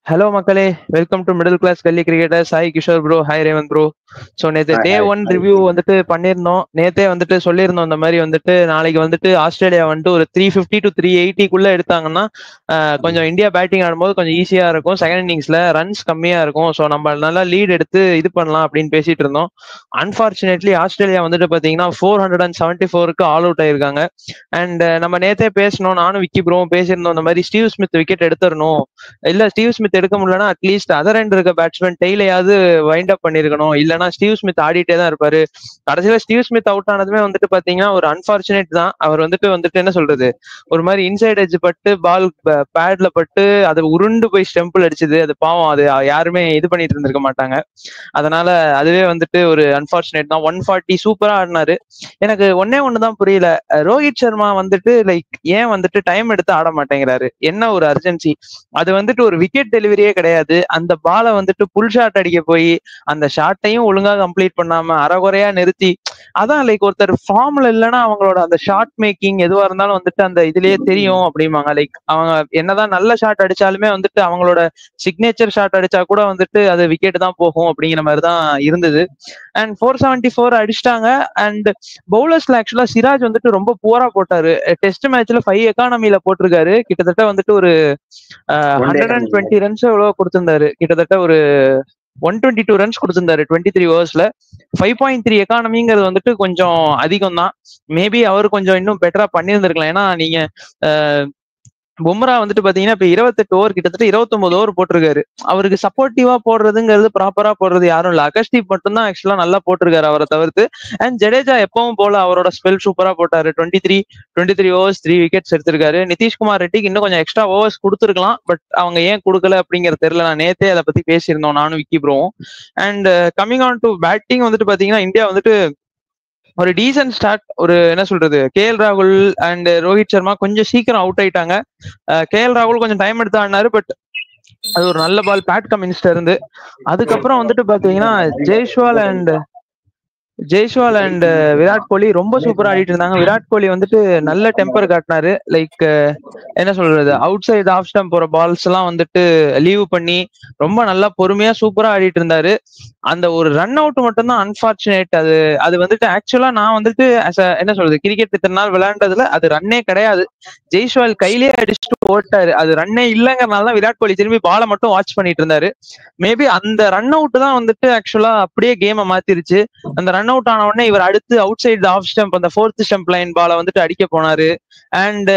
Hello மக்களே, welcome to middle class gully cricketers. Hi Kishore bro, hi Revanth bro. So நேற்று day 1 review வந்துட்டு பண்ணியிருந்தோம். நேற்றே வந்துட்டு சொல்லியிருந்தோம் இந்த மாதிரி வந்துட்டு நாளைக்கு வந்துட்டு ஆஸ்திரேலியா வந்துட்டு ஒரு 350 to 380 எடுத்தாங்கன்னா கொஞ்சம் இந்தியா பேட்டிங் ஆடும்போது கொஞ்சம் ஈஸியாக இருக்கும். செகண்ட் இன்னிங்ஸில் ரன்ஸ் கம்மியாக இருக்கும். ஸோ நம்ம நல்லா லீட் எடுத்து இது பண்ணலாம் அப்படின்னு பேசிட்டு இருந்தோம். அன்ஃபார்ச்சுனேட்லி ஆஸ்திரேலியா வந்துட்டு பார்த்தீங்கன்னா 474க்கு ஆல் அவுட் ஆயிருக்காங்க. அண்ட் நம்ம நேற்றே பேசணும், நானும் விக்கி ப்ரோவும் பேசியிருந்தோம் இந்த மாதிரி ஸ்டீவ் ஸ்மித் விக்கெட் எடுத்துடணும், இல்ல ஸ்டீவ் ஸ்மித் எடுக்க முடியலன்னா அட்லீஸ்ட் அதர் எண்ட் இருக்க பேட்ஸ்மேன் டெய்லையாவது வைண்ட் அப் பண்ணிருக்கணும், இல்லைன்னா ஸ்டீவ் ஸ்மித் ஆடிட்டே தான் இருப்பாரு. கடைசியில ஸ்டீவ் ஸ்மித் அவுட் ஆனதுமே வந்துட்டு பாத்தீங்கன்னா ஒரு அன்பார்ச்சுனேட் தான். அவர் வந்துட்டு என்ன சொல்றது, ஒரு மாதிரி இன்சைட் எட்ஜ் பட்டு பால் பேட்ல பட்டு அது உருண்டு போய் ஸ்டெம்பிள் அடிச்சது. அது பாவம், அது யாருமே இது பண்ணிட்டு இருந்திருக்க மாட்டாங்க. அதனால அதுவே வந்துட்டு ஒரு அன்பார்ச்சுனேட் தான். 140 சூப்பரா ஆடினாரு. எனக்கு ஒன்னே ஒண்ணுதான் புரியல, ரோஹித் சர்மா வந்துட்டு லைக் ஏன் வந்துட்டு டைம் எடுத்து ஆட மாட்டேங்கிறாரு, என்ன ஒரு அர்ஜென்சி? அது வந்துட்டு ஒரு விக்கெட் டெலிவரியே கிடையாது. அந்த பாலை வந்துட்டு புல் ஷாட் அடிக்க போய் அந்த ஷாட்டையும் ஒழுங்கா கம்ப்ளீட் பண்ணாம அரைகுறையா நிறுத்தி, அதான் லைக் ஒருத்தர் ஃபார்ம்ல இல்லைன்னா அவங்களோட அந்த ஷாட் மேக்கிங் எதுவா இருந்தாலும் வந்துட்டு அந்த இதுலயே தெரியும் அப்படிம்பாங்க. லைக் அவங்க என்னதான் நல்ல ஷாட் அடிச்சாலுமே வந்துட்டு அவங்களோட சிக்னேச்சர் ஷாட் அடிச்சா கூட வந்துட்டு அது விக்கெட் தான் போகும் அப்படிங்கிற மாதிரி தான் இருந்தது. அண்ட் 474 அடிச்சிட்டாங்க. அண்ட் பவுலர்ஸ்ல ஆக்சுவலா சிராஜ் வந்துட்டு ரொம்ப புவரா போட்டாரு. டெஸ்ட் மேட்ச்ல 5 எக்கானமில போட்டிருக்காரு. கிட்டத்தட்ட வந்துட்டு ஒரு 120 ரன்ஸ் எவ்வளவு கொடுத்திருந்தாரு. கிட்டத்தட்ட ஒரு 122 ரன்ஸ் கொடுத்திருந்தாரு 23 ஓவர்ஸ்ல. 5.3 எக்கானமிங்கிறது வந்துட்டு கொஞ்சம் அதிகம் தான். மேபி அவர் கொஞ்சம் இன்னும் பெட்டரா பண்ணியிருந்திருக்கலாம். ஏன்னா நீங்க பும்ரா வந்துட்டு பாத்தீங்கன்னா இப்ப 28 ஓவர் கிட்டத்தட்ட 29 ஓவர் போட்டிருக்காரு. அவருக்கு சப்போர்ட்டிவா போடுறதுங்கிறது ப்ராப்பரா போடுறது யாரும் இல்ல. அகஸ்தீப் மட்டும் தான் ஆக்சுவலா நல்லா போட்டிருக்காரு அவரை தவிர்த்து. அண்ட் ஜடேஜா எப்பவும் போல அவரோட ஸ்பெல் சூப்பரா போட்டாரு. 23 ஓவர்ஸ் 3 விக்கெட்ஸ் எடுத்திருக்காரு. நிதிஷ்குமார் ரெட்டிக்கு இன்னும் கொஞ்சம் எக்ஸ்ட்ரா ஓவர்ஸ் கொடுத்துருக்கலாம், பட் அவங்க ஏன் கொடுக்கல அப்படிங்கிறது தெரியல. நான் நேத்தே அதை பத்தி பேசியிருந்தோம் நானும் விக்கி ப்ரோவும். And coming on to batting வந்துட்டு பாத்தீங்கன்னா இந்தியா வந்துட்டு ஒரு டீசன்ட் ஸ்டார்ட். ஒரு என்ன சொல்றது, கேஎல் ராகுல் அண்ட் ரோஹித் சர்மா கொஞ்சம் சீக்கிரம் அவுட் ஆயிட்டாங்க. கேஎல் ராகுல் கொஞ்சம் டைம் எடுத்து ஆடினாரு, பட் அது ஒரு நல்ல பால் பேட் கமின்ஸ்ல இருந்து. அதுக்கப்புறம் வந்துட்டு பாத்தீங்கன்னா ஜெய்ஸ்வால் அண்ட் விராட் கோலி ரொம்ப சூப்பரா ஆடிட்டு இருந்தாங்க. விராட் கோலி வந்துட்டு நல்ல டெம்பர் காட்டினாரு. லைக் என்ன சொல்றது, அவுட் சைடு ஆஃப் ஸ்டம்ப் போற பால்ஸ் எல்லாம் வந்துட்டு லீவ் பண்ணி ரொம்ப நல்லா பொறுமையா சூப்பரா ஆடிட்டு இருந்தாரு. அந்த ஒரு ரன் அவுட் மட்டும் தான் அன்பார்ச்சுனேட். அது வந்துட்டு ஆக்சுவலா நான் வந்துட்டு என்ன சொல்றது, கிரிக்கெட் இத்தனை நாள் விளையாண்டதுல அது ரன்னே கிடையாது. ஜெய்ஸ்வால் கையிலேயே அடிச்சுட்டு ஓட்டாரு. அது ரன்னே இல்லைங்கிறனால தான் விராட் கோலி திரும்பி பாலை மட்டும் வாட்ச் பண்ணிட்டு இருந்தாரு. மேபி அந்த ரன் அவுட் தான் வந்துட்டு ஆக்சுவலா அப்படியே கேமை மாத்திருச்சு. அந்த ரன் அவுட் ஆன உடனே இவர் அடுத்து அவுட் சைடு ஆஃப் ஸ்டம்ப் அந்த 4th ஸ்டம்ப் லைன் பாலை வந்துட்டு அடிக்க போனாரு. அண்ட்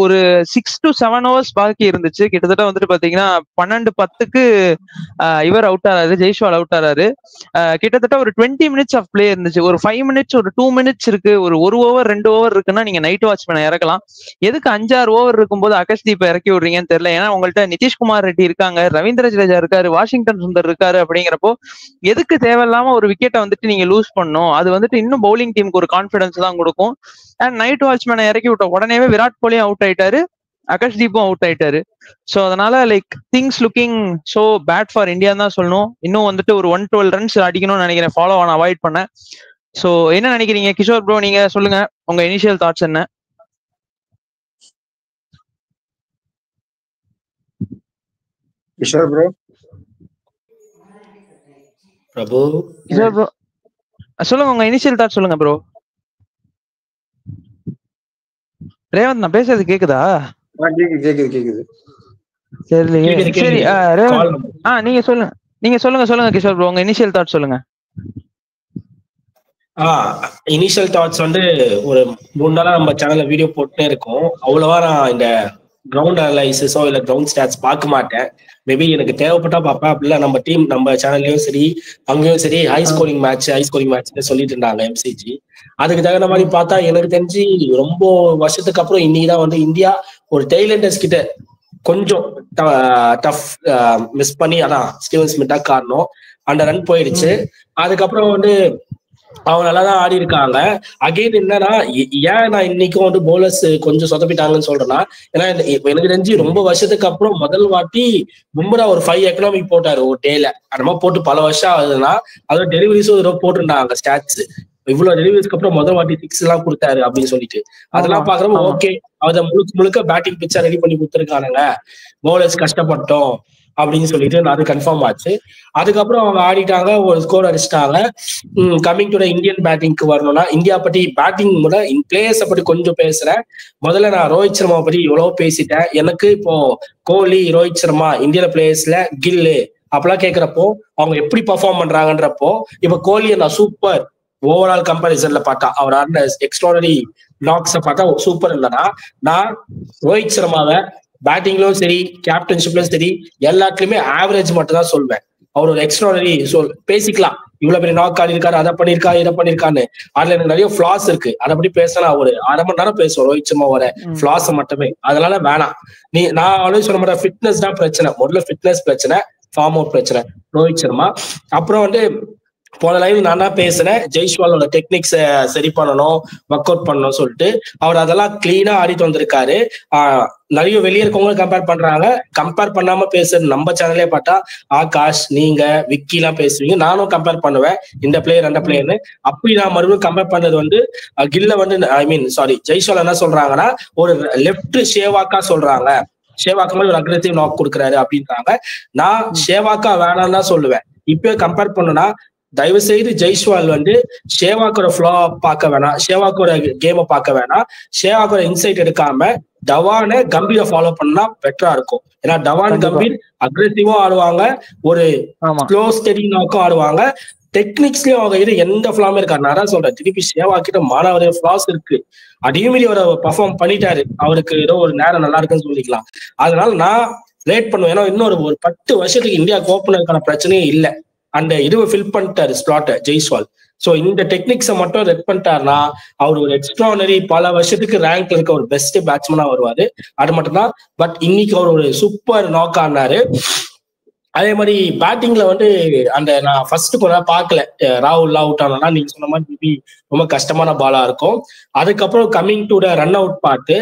ஒரு 6 to 7 ஓவர்ஸ் பாக்கி இருந்துச்சு. கிட்டத்தட்ட வந்துட்டு பாத்தீங்கன்னா 12-10க்கு இவர் அவுட் ஆறாரு, ஜெய்ஸ்வால் அவுட் ஆறாரு. கிட்டத்தட்ட ஒரு 20 மினிட்ஸ் ஆஃப் பிளே இருந்துச்சு. ஒரு 5 மினிட்ஸ் ஒரு 2 மினிட்ஸ் இருக்கு. ஒரு ஓவர் 2 ஓவர் இருக்குன்னா நீங்க நைட் வாட்ச்மேனை இறக்கலாம். எதுக்கு 5-6 ஓவர் இருக்கும்போது அகஸ்தீப்பை இறக்கி விடுறீங்கன்னு தெரியல. ஏன்னா உங்கள்ட்ட நிதிஷ்குமார் ரெட்டி இருக்காங்க, ரவீந்திர ஜடேஜா இருக்காரு, வாஷிங்டன் சுந்தர் இருக்காரு. அப்படிங்கிறப்போ எதுக்கு தேவையில்லாம ஒரு விக்கெட்டை வந்துட்டு நீங்க லூஸ் பண்ணும்? அது வந்துட்டு இன்னும் பவுலிங் டீமுக்கு ஒரு கான்பிடன்ஸ் தான் கொடுக்கும். அண்ட் நைட் வாட்ச்மேனை இறக்கி விட்ட உடனே விராட் கோலியும் அவுட் ஆயிட்டாரு, ஆகாஷ்தீப்பும் அவுட் ஆயிட்டாரு. ஸோ அதனால like things looking so bad for India தான் சொல்லணும். இன்னும் வந்துட்டு ஒரு 112 ரன்ஸ் அடிக்கணும்னு நினைக்கிறேன், ஃபாலோ ஆன் அவாய்ட் பண்ண. ஸோ என்ன நினைக்கிறீங்க கிஷோர் ப்ரோ, நீங்க சொல்லுங்க உங்க இனிஷியல் தாட்ஸ் என்ன? கிஷோர் ப்ரோ கிஷோர் ப்ரோ சொல்லுங்க, உங்க இனிஷியல் தாட்ஸ் சொல்லுங்க ப்ரோ. ரேவந்த் நான் பேசுறது கேக்குதா? கேக்குது. சரி ரேவந்த், நீங்க சொல்லுங்க கிஷோர் ப்ரோ, உங்க இனிஷியல் தாட்ஸ் சொல்லுங்க. இனிஷியல் தாட்ஸ் வந்து ஒரு 3 நாளா நம்ம சேனல்ல வீடியோ போட்டுட்டே இருக்கோம். அவ்வளவா நான் இந்த கிரவுண்ட் அனலைசிஸோ இல்ல கிரவுண்ட் ஸ்டாட்ஸ் பார்க்க மாட்டேன். மேபி எனக்கு தேவைப்பட்டா பார்ப்பேன். அப்படிலாம் நம்ம டீம் நம்ம சேனல்லையும் சரி அங்கேயும் சரி ஹை ஸ்கோரிங் மேட்ச் சொல்லிட்டு இருந்தாங்க எம்சிஜி. அதுக்கு தகுந்த மாதிரி பார்த்தா எனக்கு தெரிஞ்சு ரொம்ப வருஷத்துக்கு அப்புறம் இன்னைக்குதான் வந்து இந்தியா ஒரு டெய்லண்டர்ஸ் கிட்ட கொஞ்சம் டஃப் மிஸ் பண்ணி, அதான் ஸ்டீவன் ஸ்மித்தா காரணம், அந்த ரன் போயிடுச்சு. அதுக்கப்புறம் வந்து அவங்க நல்லாதான் ஆடி இருக்காங்க. அகெயின் என்னன்னா, ஏன் நான் இன்னைக்கும் வந்து போலர்ஸ் கொஞ்சம் சொதப்பிட்டாங்கன்னு சொல்றேன்னா, ஏன்னா எனக்கு தெரிஞ்சு ரொம்ப வருஷத்துக்கு அப்புறம் முதல் வாட்டி பும்ரா ஒரு 5 எக்கனாமிக் போட்டாரு ஒரு டேல. அந்த மாதிரி போட்டு பல வருஷம் ஆகுதுன்னா, அதோட டெலிவரிஸும் ஏதோ போட்டிருந்தாங்க ஸ்டாட்ஸ். இவ்வளவு ரிலீவர்ஸ்க்கு அப்புறம் முதல் வாட்டி 6 எல்லாம் கொடுத்தாரு அப்படின்னு சொல்லிட்டு அதெல்லாம் பாக்குறப்ப ஓகே அத முழுக்க பேட்டிங் பிச்சா ரெடி பண்ணி கொடுத்துருக்கானுங்க, பவுலர்ஸ் கஷ்டப்பட்டோம் அப்படின்னு சொல்லிட்டு அது கன்ஃபார்ம் ஆச்சு. அதுக்கப்புறம் அவங்க ஆடிட்டாங்க, ஒரு ஸ்கோர் அடிச்சிட்டாங்க. கமிங் டு இந்தியன் பேட்டிங்க்கு வரணும்னா இந்தியா பத்தி பேட்டிங் கூட பிளேயர்ஸை பத்தி கொஞ்சம் பேசுறேன். முதல்ல நான் ரோஹித் சர்மா பத்தி எவ்வளவு பேசிட்டேன். எனக்கு இப்போ கோலி, ரோஹித் சர்மா இந்தியால பிளேயர்ஸ்ல கில்லு அப்பெல்லாம் கேட்கிறப்போ அவங்க எப்படி பர்ஃபார்ம் பண்றாங்கன்றப்போ இப்ப கோலியை நான் சூப்பர் ஓவரால் கம்பேரிசன்ல பார்த்தா அவர் ஆடின எக்ஸ்ட்ராடனரி நாக்ஸை பார்த்தா சூப்பர் இல்லைன்னா நான் ரோஹித் சர்மாவை பேட்டிங்லயும் சரி கேப்டன்ஷிப்லயும் சரி எல்லாத்துலயுமே ஆவரேஜ் மட்டும் தான் சொல்வேன். அவர் ஒரு எக்ஸ்ட்ராடனரி பேசிக்கலாம், இவ்வளவு பெரிய நாக் ஆடி இருக்காரு, அதை பண்ணிருக்கா இதை பண்ணிருக்கான்னு. அதுல எனக்கு நிறைய ஃபிளாஸ் இருக்கு, அதை பத்தி பேசினா ஒரு 1/2 மணி நேரம் பேசுவோம் ரோஹித் சர்மாவோட ஃபிளாஸ் மட்டுமே. அதனால வேணாம். நான் ஆல்வேஸ் சொல்ல மாட்டேன், ஃபிட்னஸ் தான் பிரச்சனை. முதல்ல ஃபிட்னஸ் பிரச்சனை, ஃபார்ம் அவுட் பிரச்சனை ரோஹித் சர்மா. அப்புறம் போன லைவ் நான் தான் பேசுறேன், ஜெய்ஸ்வாலோட டெக்னிக்ஸை சரி பண்ணணும், ஒர்க் அவுட் பண்ணணும் சொல்லிட்டு அவர் அதெல்லாம் கிளீனா ஆடிட்டு வந்திருக்காரு. நிறைய வெளியே இருக்கவங்களும் கம்பேர் பண்றாங்க. கம்பேர் பண்ணாம பேசுறது நம்ம சேனலே பார்த்தா ஆகாஷ், நீங்க விக்கி எல்லாம் பேசுவீங்க, நானும் கம்பேர் பண்ணுவேன் இந்த பிளேயர் அந்த பிளேயர்னு. அப்படி நான் மறுபடியும் கம்பேர் பண்றது கில்ல ஜெய்ஸ்வால் என்ன சொல்றாங்கன்னா ஒரு லெப்ட் ஷேவாக்கா சொல்றாங்க, ஷேவாக்கா மாதிரி ஒரு அக்ரெசிவ் நாக் கொடுக்குறாரு அப்படின்றாங்க. நான் ஷேவாக்கா வேணாம் தான் சொல்லுவேன். இப்பயே கம்பேர் பண்ணுனா தயவு செய்து ஜெய்ஸ்வால் ஷேவாக்கோட ஃப்ளோ பார்க்க வேணாம், ஷேவாக்கோட கேமை பார்க்க வேணாம், ஷேவாக்கோட இன்சைட் எடுக்காம தவானை கம்பீரை ஃபாலோ பண்ணா பெட்டரா இருக்கும். ஏன்னா தவான் கம்பீர் அக்ரெசிவும் ஆடுவாங்க, ஒரு ஸ்லோ ஸ்டெடி நாக்கும் ஆடுவாங்க. டெக்னிக்ஸ்லயும் அவங்க எந்த ஃபிளாமே இருக்காரு. நான் சொல்றேன், திருப்பி ஷேவாக்கிட்ட மாணவரைய ஃபிளாஸ் இருக்கு, அதையும் மீறி அவரை பர்ஃபார்ம் பண்ணிட்டாரு. அவருக்கு ஏதோ ஒரு நேரம் நல்லா இருக்குன்னு சொல்லிக்கலாம். அதனால நான் லேட் பண்ணுவேன். ஏன்னா இன்னொரு 10 வருஷத்துக்கு இந்தியாவுக்கு ஓப்பனருக்கான பிரச்சனையே இல்லை. அந்த இதுவை ஃபில் பண்ணிட்டாரு ஸ்லாட்டை ஜெய்ஸ்வால். சோ இந்த டெக்னிக்ஸை மட்டும் ரெட் பண்ணிட்டாருன்னா அவர் ஒரு எக்ஸ்ட்ரானரி பல வருஷத்துக்கு ரேங்க்ல இருக்க ஒரு பெஸ்ட் பேட்ஸ்மேனா வருவாரு. அது மட்டும் தான். பட் இன்னைக்கு அவர் ஒரு சூப்பர் நாக் ஆனாரு. அதே மாதிரி பேட்டிங்ல அந்த நான் ஃபர்ஸ்ட் கொஞ்ச பார்க்கல, ராகுல் அவுட் ஆனா நீங்க சொன்ன மாதிரி மேபி ரொம்ப கஷ்டமான பாலா இருக்கும். அதுக்கப்புறம் coming to the run out part,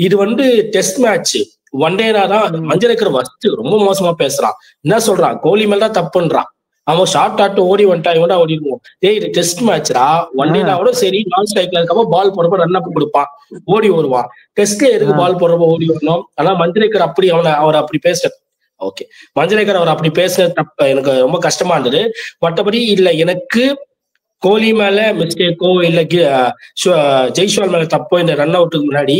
இது டெஸ்ட் மேட்ச் ஒன் டேனா தான் மஞ்சள் ஃபர்ஸ்ட் ரொம்ப மோசமா பேசுறான். என்ன சொல்றான், கோலி மேல தான் தப்புன்றான். அவன் ஷார்ட் ஆட்டு ஓடி வந்துட்டான், இவன் ஓடிடுவோம். இது டெஸ்ட் மேட்ச்ரா, ஒன் டேனாவோட சரி நான் ஸ்ட்ரைக்ல இருக்கப்போ பால் போடுறப்ப ரன் அப் கொடுப்பான், ஓடி வருவான். டெஸ்ட்ல எதுக்கு பால் போடுறப்ப ஓடி வரணும்? ஆனா மஞ்சளேக்கர் அப்படி அவர் அப்படி பேச ஓகே, மஞ்சளேக்கர் அவர் அப்படி பேச தப்ப எனக்கு ரொம்ப கஷ்டமா இருந்தது. மற்றபடி இல்ல எனக்கு கோலி மேல மிஸ்டேக்கோ இல்ல ஜெய்ஸ்வால் மேல தப்போ இந்த ரன் அவுட்டுக்கு முன்னாடி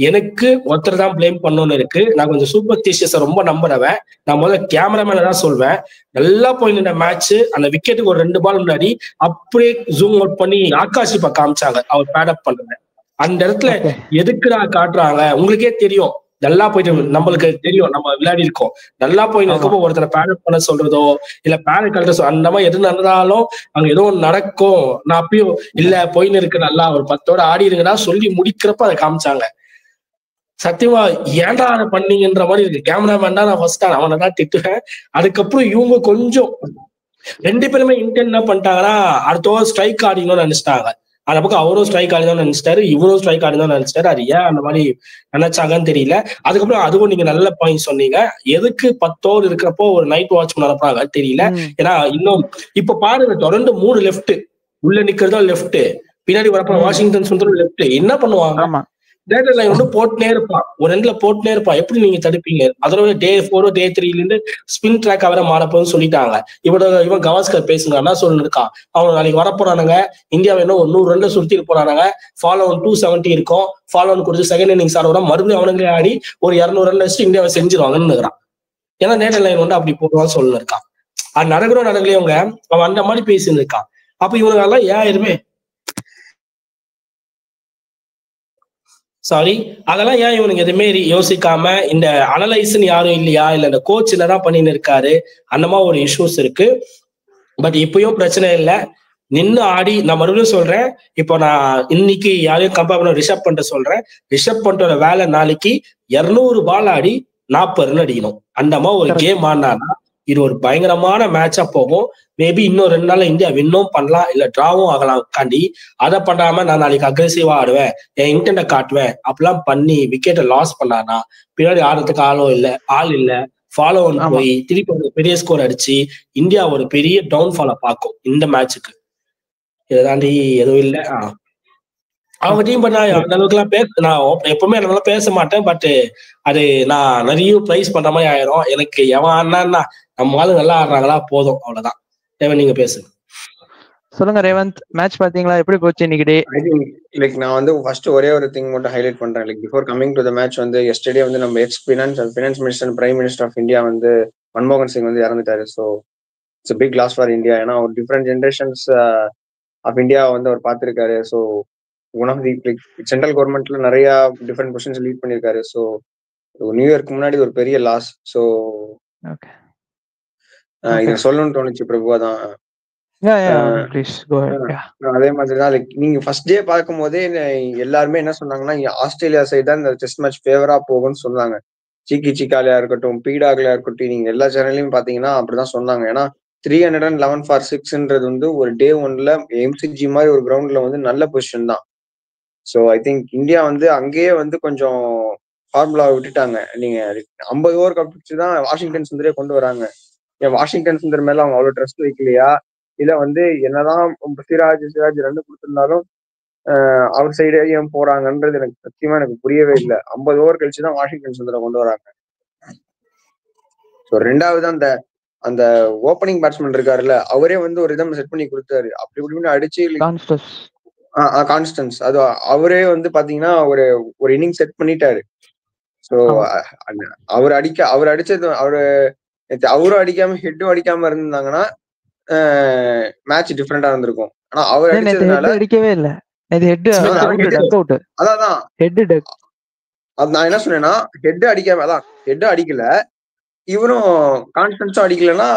எனக்கு ஒருத்தர் தான் பிளேம் பண்ணணும்னு இருக்கு. நான் கொஞ்சம் சூப்பர்ஸ்டிஷியஸை ரொம்ப நம்புறவன். நான் முதல்ல கேமராமேன தான் சொல்வேன். நல்லா போயிருந்த மேட்ச், அந்த விக்கெட்டுக்கு ஒரு 2 பால் முன்னாடி அப்படியே ஜூம் அவுட் பண்ணி ஆகாஷ் இப்ப காமிச்சாங்க அவர் பேட் அப் பண்றேன். அந்த இடத்துல எதுக்குடா காட்டுறாங்க? உங்களுக்கே தெரியும், நல்லா போயிட்டு நம்மளுக்கு தெரியும், நம்ம விளையாடி இருக்கோம். நல்லா போயிட்டு இருக்கப்போ ஒருத்தரை பேட் பண்ண சொல்றதோ இல்ல பேட் கழட்ட அந்த மாதிரி எது நடந்தாலும் அங்க ஏதோ ஒன்று நடக்கும். நான் அப்பயும் இல்ல போயின்னு இருக்கு, நல்லா ஒரு 10ஓட ஆடி இருக்குன்னா சொல்லி முடிக்கிறப்ப அதை காமிச்சாங்க. சத்தியமா ஏன்டா அதை பண்ணீங்கன்ற மாதிரி இருக்கு. கேமராமேன் தான் நான் ஃபர்ஸ்ட் அவனை தான் திட்டுவேன். அதுக்கப்புறம் இவங்க கொஞ்சம் 2 பேருமே இன்டென்ட் என்ன பண்ணிட்டாங்கன்னா அடுத்த ஸ்ட்ரைக் ஆடினோம்னு நினைச்சிட்டாங்க. அந்த பக்கம் அவரும் ஸ்ட்ரைக் ஆடிதான் நினைச்சிட்டாரு, இவரும் ஸ்ட்ரைக் ஆடிதான் நினைச்சிட்டாரு. அது ஏன் அந்த மாதிரி நினைச்சாங்கன்னு தெரியல. அதுக்கப்புறம் அதுவும் நீங்க நல்ல பாயிண்ட் சொன்னீங்க, எதுக்கு 10 ஓவர் இருக்கிறப்போ ஒரு நைட் வாட்ச் நடப்பாங்க தெரியல. ஏன்னா இன்னும் இப்ப பாருங்க, தொடர்ந்து 3 லெஃப்ட் உள்ள நிக்கிறதும் லெஃப்ட், பின்னாடி வரப்ப வாஷிங்டன் சுந்தரம் லெஃப்ட். என்ன பண்ணுவாங்க? டேட்டா லைன் போட்டுனே இருப்பான், ஒரு ரெண்டுல போட்டுனே இருப்பான். எப்படி நீங்க தடுப்பீங்க? அதோட டே 4 டே 3ல இருந்து ஸ்பின் ட்ராக் அவரை மாறப்போன்னு சொல்லிட்டாங்க. இவன் கவாஸ்கர் பேசுங்க சொல்லு இருக்கான். அவங்க நாளைக்கு வரப்போறானுங்க, இந்தியாவை இன்னும் ஒரு 100 ரன்ல சுத்திட்டு போறானுங்க. ஃபாலோ 270 இருக்கும், ஃபாலோ கொடுத்து செகண்ட் இன்னிங்ஸ் ஆடுறோம், மறுபடியும் அவனுங்களே ஆடி ஒரு 200 ரன் வச்சு இந்தியாவை செஞ்சிருவாங்கன்னு இருக்கிறான். ஏன்னா டேட்டா லைன் அப்படி போடுவான்னு சொல்லு இருக்கான். அது நடக்கலையே அவங்க, அவன் அந்த மாதிரி பேசின்னு இருக்கான். அப்ப இவனுங்க எல்லாம் ஏன் எதுவுமே அதெல்லாம் ஏன் இவனுக்கு எதுவுமே யோசிக்காம இந்த அனலைஸ்ன்னு யாரும் இல்லையா, இல்ல இந்த கோச் இல்லதான் பண்ணின்னு இருக்காரு, அந்த மாதிரி ஒரு இஷ்யூஸ் இருக்கு. பட் இப்பயும் பிரச்சனை இல்லை, நின்று ஆடி. நான் மறுபடியும் சொல்றேன், இப்போ நான் இன்னைக்கு யாரையும் கம்பேர் பண்ண ரிஷப் பண்ட சொல்றேன். ரிஷப் பண்டோட வேலை நாளைக்கு 200 பால் ஆடி 40 ரன் அடிக்கணும். அந்த மாதிரி ஒரு கேம் ஆடினானா இது ஒரு பயங்கரமான மேட்சா போகும். மேபி இன்னும் 2 நாள்ல இந்தியா வின்னும் பண்ணலாம், இல்ல டிராவும் ஆகலாம். காண்டி அதை பண்ணாம நான் நாளைக்கு அக்ரெசிவா ஆடுவேன், என் இன்டென்ட காட்டுவேன் அப்படிலாம் பண்ணி விக்கெட்டை லாஸ் பண்ணானா பின்னாடி ஆடுறதுக்கு ஆள் இல்ல ஃபாலோ ஒன் போய் திருப்பி ஒரு பெரிய ஸ்கோர் அடிச்சு இந்தியா ஒரு பெரிய டவுன்ஃபாலை பார்க்கும் இந்த மேட்சுக்கு. இதை தாண்டி எதுவும் இல்லை. அவங்க டீம் பண்ணா அந்த அளவுக்கு எல்லாம் நான் எப்பவுமே அந்த அளவுக்கு பேச மாட்டேன். பட் அது நான் நிறைய பிரைஸ் பண்ற மாதிரி ஆயிரும். எனக்கு எவன் ஆடினா நம்ம ஆளு நல்லா ஆடுறாங்களா போதும், அவ்வளவுதான். ரேவன் நீங்க பேசுங்க. சொல்லுங்க ரேவந்த், மேட்ச் பாத்தீங்களா, எப்படி போச்சு இன்னைக்கு டே? ஐ திங்க் லைக் நான் வந்து ஃபர்ஸ்ட் ஒரே ஒரு திங் மட்டும் ஹைலைட் பண்றேன். Like before coming to the match வந்து எஸ்டர்டே வந்து நம்ம ex finance minister prime minister of India வந்து மன்மோகன் சிங் வந்து இறந்துட்டாரு. So it's big loss for India. ஏன்னா ஒரு டிஃப்ரெண்ட் ஜென்ரேஷன்ஸ் ஆஃப் இந்தியா வந்து அவர் பார்த்திருக்காரு. So one of the like central கவர்மெண்ட்ல நிறைய டிஃப்ரெண்ட் பொசிஷன்ஸ் லீட் பண்ணியிருக்காரு. ஸோ நியூ இயர்க்கு முன்னாடி ஒரு பெரிய லாஸ். ஸோ இதை சொல்லணும்னு தோணுச்சு பிரபு. அதான் அதே மாதிரிதான் லைக் நீங்க ஃபர்ஸ்ட் டே பார்க்கும் போதே எல்லாருமே என்ன சொன்னாங்கன்னா ஆஸ்திரேலியா சைடு தான் இந்த டெஸ்ட் மேட்ச் ஃபேவரா போகும்னு சொன்னாங்க. சிக்காலியா இருக்கட்டும், பீடாக்லயா இருக்கட்டும், நீங்க எல்லா சேனல்லையும் பாத்தீங்கன்னா அப்படிதான் சொன்னாங்க. ஏன்னா 311 for 6ன்றது வந்து ஒரு டே 1ல எம்சிஜி மாதிரி ஒரு கிரவுண்ட்ல வந்து நல்ல பொசிஷன் தான். ஸோ ஐ திங்க் இந்தியா வந்து அங்கேயே வந்து கொஞ்சம் ஃபார்முலா விட்டுட்டாங்க. நீங்க 50 ஓவர் கப்பிச்சு தான் வாஷிங்டன் சுந்தரே கொண்டு வராங்க. வாஷிங்டன் சுந்தர் மேல அவங்க அவ்வளவு ட்ரஸ்ட் வைக்கலையா, இல்ல வந்து என்னதான் சிராஜ் 2 கொடுத்திருந்தாலும் அவர் சைடே ஏன் போறாங்கன்றது எனக்கு சத்தியமா எனக்கு புரியவே இல்லை. 50 ஓவர் கழிச்சுதான் வாஷிங்டன் சுந்தரை கொண்டு வராங்க. ஸோ ரெண்டாவது அந்த ஓப்பனிங் பேட்ஸ்மேன் இருக்காருல்ல, அவரே வந்து ஒரு இதை செட் பண்ணி கொடுத்தாரு. அப்படி இப்படின்னு அடிச்சு கான்ஸ்டன்ஸ் அது அவரே வந்து பாத்தீங்கன்னா ஒரு இன்னிங் செட் பண்ணிட்டாரு. ஸோ அவர் அடிச்சது அவரும் அடிக்காம ஹெட்டும் அடிக்காம இருந்தாங்கன்னா மேட்ச் டிஃபரெண்டா இருந்திருக்கும். ஆனா அவர் அடிச்சதுனால அடிக்கவே இல்ல. அதான் நான் என்ன சொன்னேன்னா ஹெட் அடிக்காம, அதான் ஹெட் அடிக்கல, இவரும் கான்ஃபிடன்ஸும் அடிக்கலன்னா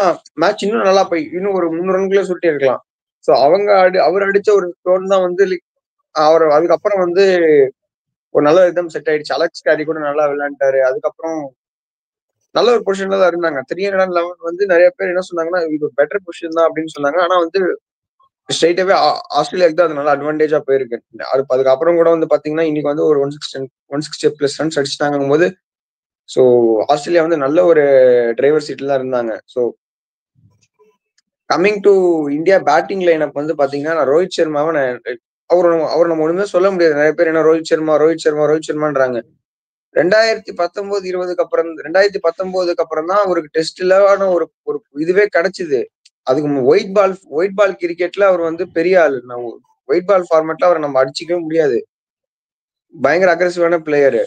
மேட்ச் இன்னும் நல்லா போய் இன்னும் ஒரு 3 ரன்குள்ளே சுட்டி இருக்கலாம். ஸோ அவர் அடிச்ச ஒரு ஸ்டோன் தான் வந்து அவர் அதுக்கப்புறம் வந்து ஒரு நல்ல விதம் செட் ஆயிடுச்சு. அலெக்ஸ் கேரி கூட நல்லா விளையாண்டாரு. அதுக்கப்புறம் நல்ல ஒரு பொசிஷன்ல தான் இருந்தாங்க. 311 வந்து நிறைய பேர் என்ன சொன்னாங்கன்னா இது ஒரு பெட்டர் பொசிஷன் தான் அப்படின்னு சொன்னாங்க. ஆனா வந்து ஸ்ட்ரைட்டாவே ஆஸ்திரேலியாவுக்கு தான் அது நல்ல அட்வான்டேஜா போயிருக்கு. அதுக்கப்புறம் கூட வந்து பாத்தீங்கன்னா இன்னைக்கு வந்து ஒரு 160 பிளஸ் ரன்ஸ் அடிச்சுட்டாங்கும் போது ஸோ ஆஸ்திரேலியா வந்து நல்ல ஒரு டிரைவர் சீட்ல தான் இருந்தாங்க. So coming to India batting lineup வந்து பாத்தீங்கன்னா நான் ரோஹித் சர்மாவை அவர் நம்ம ஒண்ணுமே சொல்ல முடியாது. நிறைய பேர் என்ன ரோஹித் சர்மான்றாங்க. 2019-20 அப்புறம் தான் அவருக்கு டெஸ்ட்ல ஒரு இதுவே கிடைச்சது. அதுக்கு ஒயிட் பால் கிரிக்கெட்ல அவர் வந்து பெரிய ஆளு. ஒயிட் பால் ஃபார்மேட்ல அவரை நம்ம அடிச்சிக்கவே முடியாது. பயங்கர அக்ரெசிவான பிளேயரு.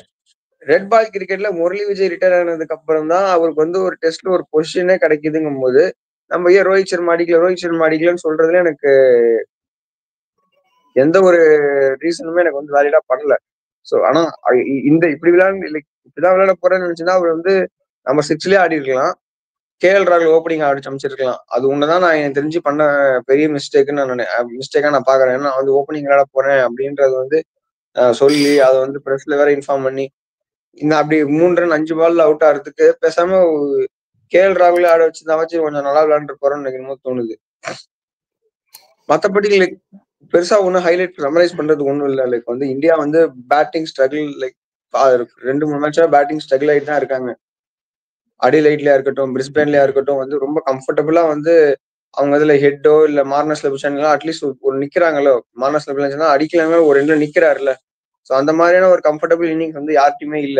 ரெட் பால் கிரிக்கெட்ல முரளி விஜய் ரிட்டையர் ஆனதுக்கு அப்புறம் தான் அவருக்கு வந்து ஒரு டெஸ்ட்ல ஒரு பொசிஷனே கிடைக்குதுங்கும் போது நம்ம ஏன் ரோஹித் சர்மா அடிக்கலன்னு சொல்றதுல எனக்கு எந்த ஒரு ரீசனுமே எனக்கு வந்து வேலிடா பண்ணல. ஸோ ஆனா இப்படி இப்படிதான் விளையாட போறேன்னு நினைச்சுன்னா அவர் வந்து நம்ம 6லயே ஆடி இருக்கலாம். KL ராகுல் ஓப்பனிங் ஆடி அமைச்சிருக்கலாம். அது ஒண்ணுதான் நான் எனக்கு தெரிஞ்சு பண்ண பெரிய மிஸ்டேக்கா நான் பாக்குறேன். ஏன்னா வந்து ஓப்பனிங் விளையாட போறேன் அப்படின்றது வந்து சொல்லி அதை வந்து பிரஸ்ல வேற இன்ஃபார்ம் பண்ணி அப்படி 3 ரன் 5 பால்ல அவுட் ஆகிறதுக்கு பேசாம KL ராகுல் ஆட வச்சு கொஞ்சம் நல்லா விளையாண்டு போறோம்னு எனக்கு என்னமோ தோணுது. மற்றபடி பெருசா ஒன்னும் ஹைலைட் சமரைஸ் பண்றது ஒண்ணும் இல்லை. லைக் வந்து இந்தியா வந்து பேட்டிங் ஸ்ட்ரகிள் 2-3 மேட்சா பேட்டிங் ஸ்ட்ரகிள் ஆகிட்டு தான் இருக்காங்க. அடிலைட்லயா இருக்கட்டும், பிரிஸ்பேன்லயா இருக்கட்டும் வந்து ரொம்ப கம்ஃபர்டபுளா வந்து அவங்க இதுல ஹெட்டோ இல்ல மார்னஸ் லெபுஷன்லாம் அட்லீஸ்ட் ஒரு நிக்கிறாங்களோ. மார்னஸ் லெபுஷன் அடிக்கலாமே ஒரு 2 நிக்கிறாருல. சோ அந்த மாதிரியான ஒரு கம்ஃபர்டபுள் இன்னிங்ஸ் வந்து யார்ட்டுமே இல்ல.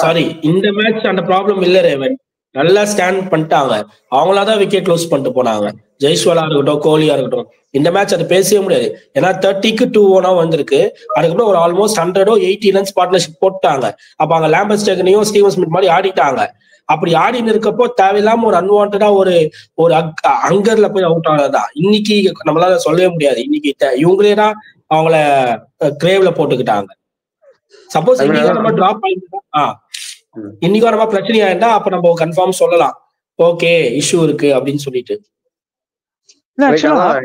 சாரி, இந்த மேட்ச் அந்த ப்ராப்ளம் இல்ல ரேவன். நல்லா ஸ்கேன் பண்ணிட்டாங்க. அவங்களாதான் விக்கெட் க்ளோஸ் பண்ணிட்டு போனாங்க. ஜெய்ஸ்வாலா இருக்கட்டும், கோலியா இருக்கட்டும். இந்த மேட்ச் அதை பேசவே முடியாது. ஏன்னா 30க்கு 2-1 வந்திருக்கு. அதுக்கப்புறம் ஒரு ஆல்மோஸ்ட் 180 ரன்ஸ் பார்ட்னர்ஷிப் போட்டாங்க. அப்ப அங்க லாம்பர்ஸ்டேகனையும் ஸ்டீவன் ஸ்மித் மாதிரி ஆடிட்டாங்க. அப்படி ஆடின்னு இருக்கப்போ தேவையில்லாம ஒரு அன்வான்டா ஒரு அங்கர்ல போய் அவுட் ஆனதுதான். இன்னைக்கு நம்மளால சொல்லவே முடியாது. இன்னைக்கு இவங்களே தான் அவங்கள கிரேவ்ல போட்டுக்கிட்டாங்க. சப்போஸ் இன்னைக்கு நம்ம டிராப் ஆயிட்டா, இன்னைக்கு நம்ம பிரச்சனையா இருந்தா அப்ப நம்ம கன்ஃபார்ம் சொல்லலாம், ஓகே இஷ்யூ இருக்கு அப்படின்னு சொல்லிட்டு.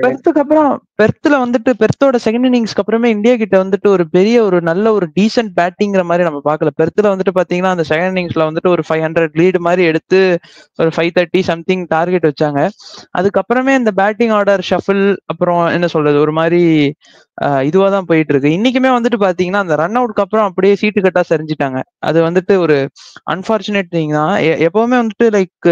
பெர்த்துக்கு அப்புறம் பெர்த்தோட செகண்ட் இன்னிங்ஸ்க்கு அப்புறமே இந்தியா கிட்ட வந்துட்டு ஒரு பெரிய ஒரு நல்ல ஒரு டீசென்ட் பேட்டிங்கிற மாதிரி நம்ம பாக்கல. பெர்த்துல வந்துட்டு பாத்தீங்கன்னா அந்த செகண்ட் இன்னிங்ஸ்ல வந்துட்டு ஒரு 500 லீடு மாதிரி எடுத்து ஒரு 530 சம்திங் டார்கெட் வச்சாங்க. அதுக்கப்புறமே இந்த பேட்டிங் ஆர்டர் ஷஃபில், அப்புறம் என்ன சொல்றது, ஒரு மாதிரி இதுவா தான் போயிட்டு இருக்கு. இன்னைக்குமே வந்துட்டு பாத்தீங்கன்னா அந்த ரன் அவுட்க்கு அப்புறம் அப்படியே சீட்டு கட்டா சரிஞ்சிட்டாங்க. அது வந்துட்டு ஒரு அன்பார்ச்சுனேட் திங் தான். எப்பவுமே வந்துட்டு லைக்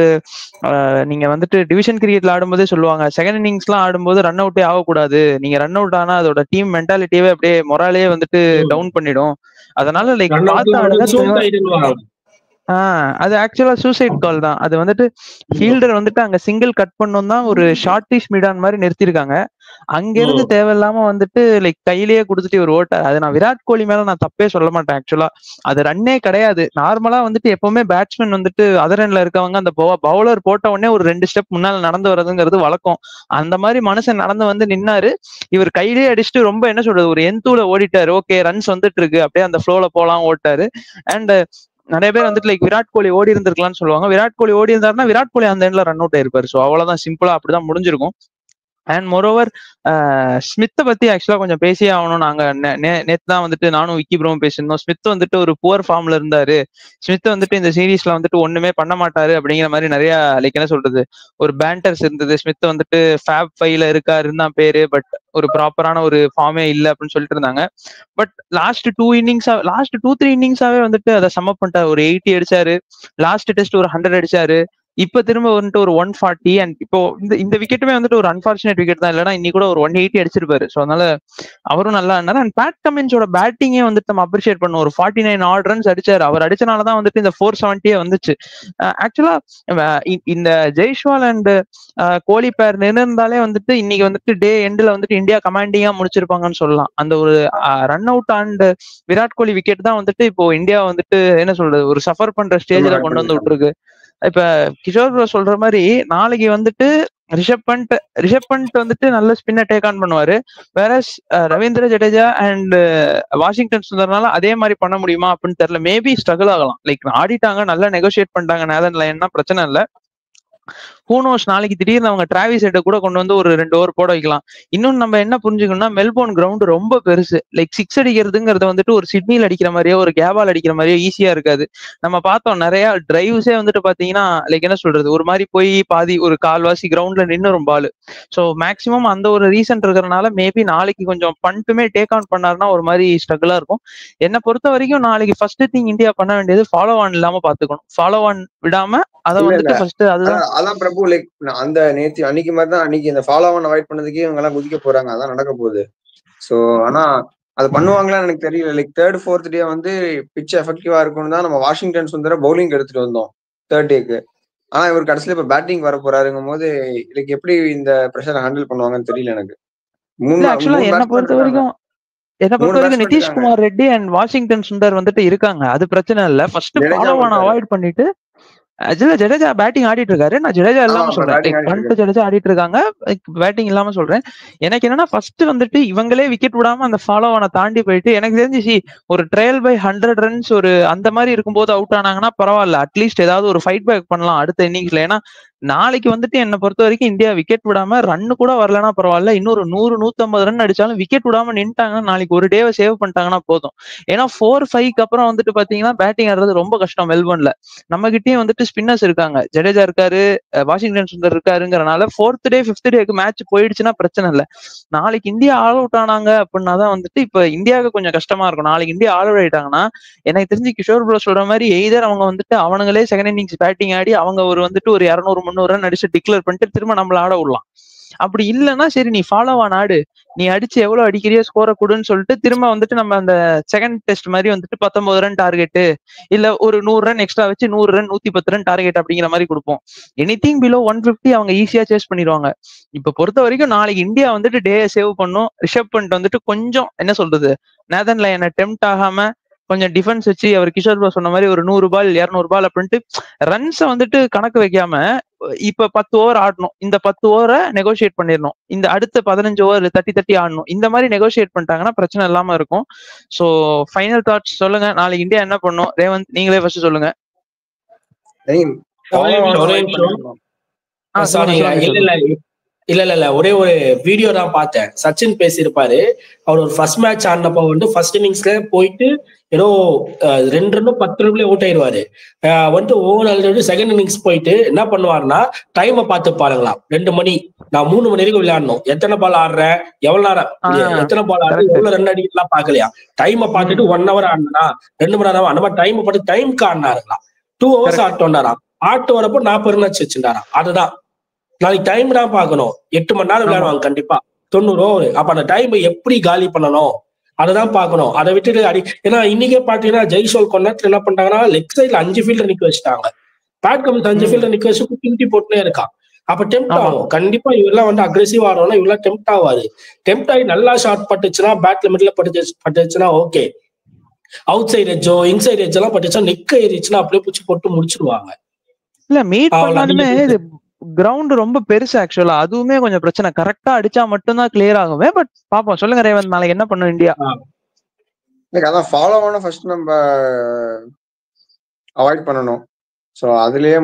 நீங்க வந்துட்டு டிவிஷன் கிரிக்கெட்ல ஆடும்போதே சொல்லுவாங்க, செகண்ட் இன்னிங்ஸ்லாம் ஆடும்போது ரன் அவுட்டே ஆகக்கூடாது. நீங்க ரன் அவுட் ஆனா அதோட டீம் மென்டாலிட்டியே அப்படியே மொராலே வந்துட்டு டவுன் பண்ணிடும். அதனால லைக் பார்த்து ஆடுங்க. அது ஆக்சுவலா சூசைட் கால் தான். அது வந்துட்டு ஃபீல்டர் வந்துட்டு அங்க சிங்கிள் கட் பண்ணும் தான் ஒரு ஷார்ட்டிஷ் மிடான் மாதிரி நிறுத்திருக்காங்க. அங்க இருந்து தேவையில்லாம வந்துட்டு லைக் கையிலேயே கொடுத்துட்டு ஒரு ஓட்டார். அது நான் விராட் கோலி மேல நான் தப்பே சொல்ல மாட்டேன். ஆக்சுவலா அது ரன்னே கிடையாது. நார்மலா வந்துட்டு எப்பவுமே பேட்ஸ்மேன் வந்துட்டு அதர் எண்ட்ல இருக்கவங்க அந்த பவுலர் போட்ட உடனே ஒரு 2 ஸ்டெப் முன்னால நடந்து வர்றதுங்கிறது வழக்கம். அந்த மாதிரி மனுஷன் நடந்து வந்து நின்னாரு. இவர் கையிலேயே அடிச்சுட்டு ரொம்ப என்ன சொல்றது ஒரு எந்தூல ஓடிட்டாரு. ஓகே ரன்ஸ் வந்துட்டு இருக்கு, அப்படியே அந்த ஃப்ளோல போலாம் ஓட்டாரு. அண்ட் நிறைய பேர் வந்துட்டு லைக் விராட் கோலி ஓடி இருந்திருக்கலாம்னு சொல்லுவாங்க. விராட் கோலி ஓடி இருந்தாருன்னா விராட் கோலி அந்த எண்ட்ல ரன் அவுட் ஆயிருப்பாரு. ஸோ அவ்வளவுதான், சிம்பிளா அப்படிதான் முடிஞ்சிருக்கும். அண்ட் மோரோவர் ஸ்மித்தை பத்தி ஆக்சுவலா கொஞ்சம் பேசியே ஆகணும். நாங்க நேத்து தான் வந்துட்டு நானும் விக்கி ப்ரோவும் பேசியிருந்தோம். ஸ்மித் வந்துட்டு ஒரு புவர் ஃபார்ம்ல இருந்தாரு. ஸ்மித் வந்துட்டு இந்த சீரீஸ்ல வந்துட்டு ஒண்ணுமே பண்ண மாட்டாரு அப்படிங்கிற மாதிரி நிறைய லைக் என்ன சொல்றது ஒரு பேண்டர்ஸ் இருந்தது. ஸ்மித் வந்துட்டு ஃபேப் 5ல இருக்காருன்னு தான் பேரு, பட் ஒரு ப்ராப்பரான ஒரு ஃபார்மே இல்லை அப்படின்னு சொல்லிட்டு இருந்தாங்க. பட் லாஸ்ட் 2-3 இன்னிங்ஸாவே வந்துட்டு அதை சம்மப் பண்ணிட்டாரு. ஒரு 80 அடிச்சாரு, லாஸ்ட் டெஸ்ட் ஒரு 100 அடிச்சாரு, இப்ப திரும்ப வந்துட்டு ஒரு 140. அண்ட் இப்போ இந்த விக்கெட்டுமே வந்துட்டு ஒரு அன்பார்ச்சுனேட் விக்கெட் தான். இல்லைன்னா இன்னைக்கு கூட ஒரு 180 அடிச்சிருப்பாரு. ஸோ அதனால அவரும் நல்லா இருந்தாரு. அண்ட் பேட் கமின்ஸோட பேட்டிங்கே வந்துட்டு நம்ம அப்ரிஷியேட் பண்ணுவோம். ஒரு 49 ஆட் ரன்ஸ் அடிச்சாரு. அவர் அடிச்சனாலதான் வந்துட்டு இந்த 470 வந்துச்சு. ஆக்சுவலா இந்த ஜெய்ஸ்வால் அண்ட் கோலி பேர் நின்றுந்தாலே வந்துட்டு இன்னைக்கு வந்துட்டு டே எண்ட்ல வந்துட்டு இந்தியா கமாண்டிங்கா முடிச்சிருப்பாங்கன்னு சொல்லலாம். அந்த ஒரு run out and Virat Kohli wicket தான் வந்துட்டு இப்போ இந்தியா வந்துட்டு என்ன சொல்றது ஒரு சஃபர் பண்ற ஸ்டேஜ்ல கொண்டு வந்து விட்டுருக்கு. இப்ப கிஷோர் ப்ரோ சொல்ற மாதிரி நாளைக்கு வந்துட்டு ரிஷப் பண்ட் வந்துட்டு நல்ல ஸ்பின்னை டேக் ஆன் பண்ணுவாரு. வேற ரவீந்திர ஜடேஜா அண்ட் வாஷிங்டன் சுந்தர்னால அதே மாதிரி பண்ண முடியுமா அப்படின்னு தெரியல. மேபி ஸ்ட்ரகிள் ஆகலாம். லைக் ஆடிட்டாங்க, நல்லா நெகோசியேட் பண்ணிட்டாங்க நேதன் லயன்னா, பிரச்சனை இல்லை. ஹூனோஸ் நாளைக்கு திடீர்னு அவங்க டிராவிஸ் ஹெட்டை கூட கொண்டு வந்து ஒரு 2 ஓவர் போட வைக்கலாம். இன்னொன்னு நம்ம என்ன புரிஞ்சுக்கணும்னா மெல்போர்ன் கிரவுண்ட் ரொம்ப பெருசு. லைக் 6 அடிக்கிறதுங்கிறது வந்துட்டு ஒரு சிட்னியில் அடிக்கிற மாதிரியோ ஒரு கேபால் அடிக்கிற மாதிரியோ ஈஸியா இருக்காது. நம்ம பார்த்தோம் நிறைய டிரைவ்ஸே வந்துட்டு பாத்தீங்கன்னா லைக் என்ன சொல்றது ஒரு மாதிரி போய் பாதி ஒரு கால்வாசி கிரவுண்ட்ல நின்னுரும் பால். ஸோ மேக்சிமம் அந்த ஒரு ரீசன் இருக்கிறதுனால மேபி நாளைக்கு கொஞ்சம் பண்ட்டுமே டேக் ஆன் பண்ணாருன்னா ஒரு மாதிரி ஸ்ட்ரகிளா இருக்கும். என்னை பொறுத்த வரைக்கும் நாளைக்கு ஃபர்ஸ்ட் திங் இந்தியா பண்ண வேண்டியது ஃபாலோ ஆன் இல்லாம பாத்துக்கணும். ஃபாலோ ஆன் விடாம அதை வந்துட்டு ஃபர்ஸ்ட் அதான் பிரபு லைக் அந்த நேத்து அன்னைக்கு மாதிரி தான் அன்னைக்கு இந்த ஃபாலோ ஆன் அவாய்ட் பண்ணதுக்கே இவங்க எல்லாம் குதிக்க போறாங்க. அதான் நடக்க போகுது. சோ ஆனா அது பண்ணுவாங்களான்னு எனக்கு தெரியல. லைக் 3rd 4th டே வந்து பிட்ச் எஃபெக்டிவா இருக்கும்னு தான் நம்ம வாஷிங்டன் சுந்தர பவுலிங் எடுத்துட்டு வந்தோம் 3rd டேக்கு. ஆனா இவர் கடைசியில இப்ப பேட்டிங் வர போறாருங்கும் போது லைக் எப்படி இந்த ப்ரெஷரை ஹேண்டில் பண்ணுவாங்கன்னு தெரியல எனக்கு. என்ன பொறுத்த வரைக்கும் நிதிஷ்குமார் ரெட்டி அண்ட் வாஷிங்டன் சுந்தர் வந்துட்டு இருக்காங்க. அது பிரச்சனை இல்ல. ஃபர்ஸ்ட் ஃபாலோ ஆன் அவாய்ட் பண்ணிட்டு ஜடேஜா பேட்டிங் ஆடிட்டு இருக்காரு. நான் ஜடேஜா இல்லாம சொல்றேன், ஜடேஜா ஆடிட்டு இருக்காங்க, பேட்டிங் இல்லாம சொல்றேன். எனக்கு என்னன்னா ஃபர்ஸ்ட் வந்துட்டு இவங்களே விக்கெட் விடாம அந்த ஃபாலோ ஆன தாண்டி போயிட்டு எனக்கு தெரிஞ்சு ஒரு ட்ரையல் பை 100 ரன்ஸ் ஒரு அந்த மாதிரி இருக்கும்போது அவுட் ஆனாங்கன்னா பரவாயில்ல, அட்லீஸ்ட் ஏதாவது ஒரு ஃபைட் பேக் பண்ணலாம் அடுத்த இன்னிங்ஸ்ல. ஏன்னா நாளைக்கு வந்துட்டு என்னை பொறுத்த வரைக்கும் இந்தியா விக்கெட் விடாம ரன்னு கூட வரலன்னா பரவாயில்ல, இன்னொரு 100-150 ரன் அடிச்சாலும் விக்கெட் விடாம நின்ட்டாங்கன்னா நாளைக்கு ஒரு டேவை சேவ் பண்ணிட்டாங்கன்னா போதும். ஏன்னா 4-5க்கு அப்புறம் வந்துட்டு பாத்தீங்கன்னா பேட்டிங் ஆடுறது ரொம்ப கஷ்டம் மெல்போர்ன்ல. நம்ம கிட்டயும் வந்துட்டு ஸ்பின்னர்ஸ் இருக்காங்க, ஜடேஜா இருக்காரு, வாஷிங்டன் சுந்தர் இருக்காருங்கிறனால 4th டே 5th டேக்கு மேட்ச் போயிடுச்சுன்னா பிரச்சனை இல்லை. நாளைக்கு இந்தியா ஆல் அவுட் ஆனாங்க அப்படின்னாதான் வந்துட்டு இப்ப இந்தியாவுக்கு கொஞ்சம் கஷ்டமா இருக்கும். நாளைக்கு இந்தியா ஆல் அவுட் ஆயிட்டாங்கன்னா எனக்கு தெரிஞ்சு கிஷோர் ப்ரோ சொல்ற மாதிரி எய்தர் அவங்க வந்துட்டு அவனுங்களே செகண்ட் இன்னிங்ஸ் பேட்டிங் ஆடி அவங்க ஒரு வந்துட்டு ஒரு 200-300 ரன் அடிச்சு டிக்ளேர் பண்ணிட்டு திரும்ப நம்மள ஆட விடலாம். அப்படி இல்லைன்னா சரி நீ ஃபாலோ ஆன் ஆடு, நீ அடிச்சு எவ்வளவு அடிக்கிறியோ ஸ்கோரை கொடுன்னு சொல்லிட்டு திரும்ப வந்துட்டு நம்ம அந்த செகண்ட் டெஸ்ட் மாதிரி வந்துட்டு 19 ரன் டார்கெட்டு இல்ல ஒரு 100 ரன் எக்ஸ்ட்ரா வச்சு 100 ரன் 110 ரன் டார்கெட் அப்படிங்கிற மாதிரி கொடுப்போம். எனிதிங் பிலோ 150 அவங்க ஈஸியா சேஸ் பண்ணிடுவாங்க. இப்ப பொறுத்த வரைக்கும் நாளைக்கு இந்தியா வந்துட்டு டே சேவ் பண்ணும். ரிஷப் பண்ட் வந்துட்டு கொஞ்சம் என்ன சொல்றது நேதன் லயனை டெம்ப்ட் ஆகாம கொஞ்சம் டிஃபென்ஸ் வச்சு அவர் கிஷோர் பால் சொன்ன மாதிரி ஒரு 100 பால் 200 பால் அப்படின்ட்டு ரன்ஸை வந்துட்டு கணக்கு வைக்காம இப்ப 10 ஓவர் ஆடணும், இந்த 10 ஓவரை நெகோசியேட் பண்ணிடணும், இந்த அடுத்த 15 ஓவர் தட்டி ஆடணும், இந்த மாதிரி நெகோசியேட் பண்ணிட்டாங்கன்னா பிரச்சனை இல்லாம இருக்கும். சோ ஃபைனல் தாட்ஸ் சொல்லுங்க, நாளைக்கு இந்தியா என்ன பண்ணும்? ரேவந்த் நீங்களே ஃபர்ஸ்ட் சொல்லுங்க. இல்ல ஒரே ஒரு வீடியோ தான் பார்த்தேன். சச்சின் பேசியிருப்பாரு. அவர் ஒரு ஃபர்ஸ்ட் மேட்ச் ஆடினப்ப வந்து ஃபர்ஸ்ட் இன்னிங்ஸ்ல போயிட்டு ஏதோ 2 ரன்னும் 10 ரன்லயே அவுட் ஆயிடுவாரு. வந்து ஓவர் செகண்ட் இன்னிங்ஸ் போயிட்டு என்ன பண்ணுவாருன்னா டைமை பார்த்து பாருங்களாம். 2 மணி, நான் 3 மணி வரைக்கும் விளையாடணும், எத்தனை பால் ஆடுறேன், எவ்வளவு நேரம், எத்தனை பால் ஆடுறேன், எவ்வளவு ரன் அடிக்கலாம் பாக்கலையா, டைமை பார்த்துட்டு 1 hour ஆடினா 2 மணி நேரம் அந்த மாதிரி டைமை பார்த்து டைமுக்கு ஆடினாருங்களாம். 2 hours ஆட்டு வந்தாராம். ஆட்டு வரப்போ 40 ரன் வச்சுருந்தாராம். அதுதான் நாளைக்கு டைம் தான் பார்க்கணும். 8 மணி நேரம் விளையாடுவாங்க கண்டிப்பா, 90 over. அப்ப அந்த டைம் எப்படி காலி பண்ணணும் அதைதான் பார்க்கணும். அதை விட்டுட்டு ஏன்னா இன்னைக்கே பாத்தீங்கன்னா ஜெய்சோல் கொண்டாட்டு என்ன பண்றாங்கன்னா லெக் சைட்ல 5 ஃபீல்டர் நிக்க வச்சுட்டாங்க. பேட் கமிஸ் 5 ஃபீல்டர் நிக்க வச்சு பின்டி போட்டுனே இருக்கான். அப்ப டெம்ட் ஆகும் கண்டிப்பா. இவரெல்லாம் வந்து அக்ரெசிவ் ஆடுறோம்னா இவரெல்லாம் டெம்ட் ஆகாது. டெம்ட் ஆகி நல்லா ஷாட் பட்டுச்சுன்னா, பேட்ல மிட்ல பட்டுச்சுன்னா ஓகே. அவுட் சைட் எட்ஜோ இன்சைட் எட்ஜ் எல்லாம் பட்டுச்சுன்னா நெக் ஏறிச்சுன்னா அப்படியே பூச்சி போட்டு முடிச்சிருவாங்க. இல்ல மீட் பண்ணாலுமே கிரவுண்ட் ரொம்ப பெருசு ஆக்சுவலா, அதுவுமே கொஞ்சம் பிரச்சனை. கரெக்டா அடிச்சா மட்டும்தான் கிளியர் ஆகுமே. பட் பாப்போம். சொல்லுங்க ரேவந்த், நாளைக்கு என்ன பண்ணும் இந்தியா? அதான் ஃபாலோ ஆன ஃபர்ஸ்ட் நம்ம அவாய்ட் பண்ணணும். ஸோ அதுலயே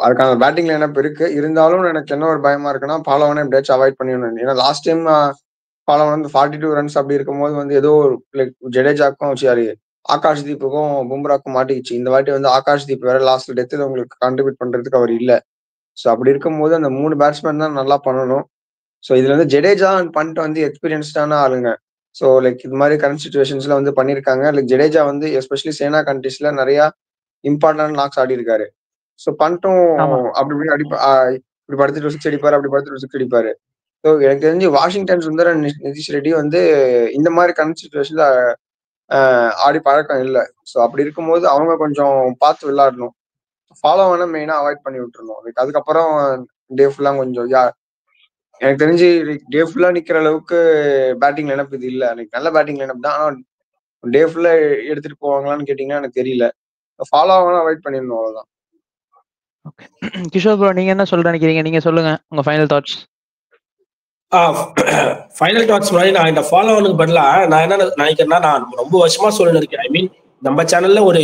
அதுக்கான பேட்டிங் லைனப் இருக்கு. இருந்தாலும் எனக்கு என்ன ஒரு பயமா இருக்குன்னா ஃபாலோ ஆன எப்படியாச்சும் அவாய்ட் பண்ணிடணும். ஏன்னா லாஸ்ட் டைம் ஃபாலோ வந்து 42 ரன்ஸ் அப்படி இருக்கும்போது வந்து ஏதோ லைக் ஜடேஜாக்கும் வச்சு ஆகாஷ்தீப்புக்கும் பும்ராக்கும் மாட்டிக்கிச்சு. இந்த வாட்டி வந்து ஆகாஷ்தீப் வேற லாஸ்ட் டெத்துல உங்களுக்கு கான்ட்ரிபியூட் பண்றதுக்கு அவர் இல்லை. ஸோ அப்படி இருக்கும்போது அந்த 3 பேட்ஸ்மேன் தான் நல்லா பண்ணணும். ஸோ இதுல வந்து ஜடேஜா அண்ட் பண்ட் வந்து எக்ஸ்பீரியன்ஸ்டான ஆளுங்க. ஸோ லைக் இது மாதிரி கரண்ட் சுச்சுவேஷன்ஸ்ல வந்து பண்ணியிருக்காங்க. லைக் ஜடேஜா வந்து எஸ்பெஷலி சேனா கண்ட்ரீஸ்ல நிறைய இம்பார்ட்டன்ட் நாக்ஸ் ஆடி இருக்காரு. ஸோ பண்ட்டும் அப்படி இப்படி படுத்துட்டு 6 அடிப்பாரு, அப்படி படுத்துட்டு 6 அடிப்பாரு. ஸோ எனக்கு தெரிஞ்சு வாஷிங்டன் சுந்தர் நிதிஷ் ரெட்டி வந்து இந்த மாதிரி கரண்ட் சுச்சுவேஷன்ல ஆடி பழக்கம் இல்லை. ஸோ அப்படி இருக்கும்போது அவங்க கொஞ்சம் பார்த்து விளையாடணும். ஃபாலோ ஆன மெயினா அவாய்ட் பண்ணி விட்டுருணும். லைக் அதுக்கப்புறம் டே ஃபுல்லா கொஞ்சம் எனக்கு தெரிஞ்சு டே ஃபுல்லா நிக்கிற அளவுக்கு பேட்டிங் லைனப் இது இல்லை. எனக்கு நல்ல பேட்டிங் லைனப் தான். ஆனால் டே ஃபுல்லா எடுத்துட்டு போவாங்களான்னு கேட்டீங்கன்னா எனக்கு தெரியல. ஃபாலோ ஆகணும், அவாய்ட் பண்ணிடணும், அவ்வளவுதான். கிஷோர் ப்ரோ, நீங்க என்ன சொல்ற நினைக்கிறீங்க? நீங்க சொல்லுங்க உங்க ஃபைனல் தாட்ஸ். ஃபைனல் தாட்ஸ் மாதிரி நான் இந்த ஃபாலோ ஆனுக்கு பதிலா நான் என்ன நினைக்கிறேன்னா, நான் ரொம்ப வருஷமா சொல்லிட்டு இருக்கேன். ஐ மீன் நம்ம சேனல்ல ஒரு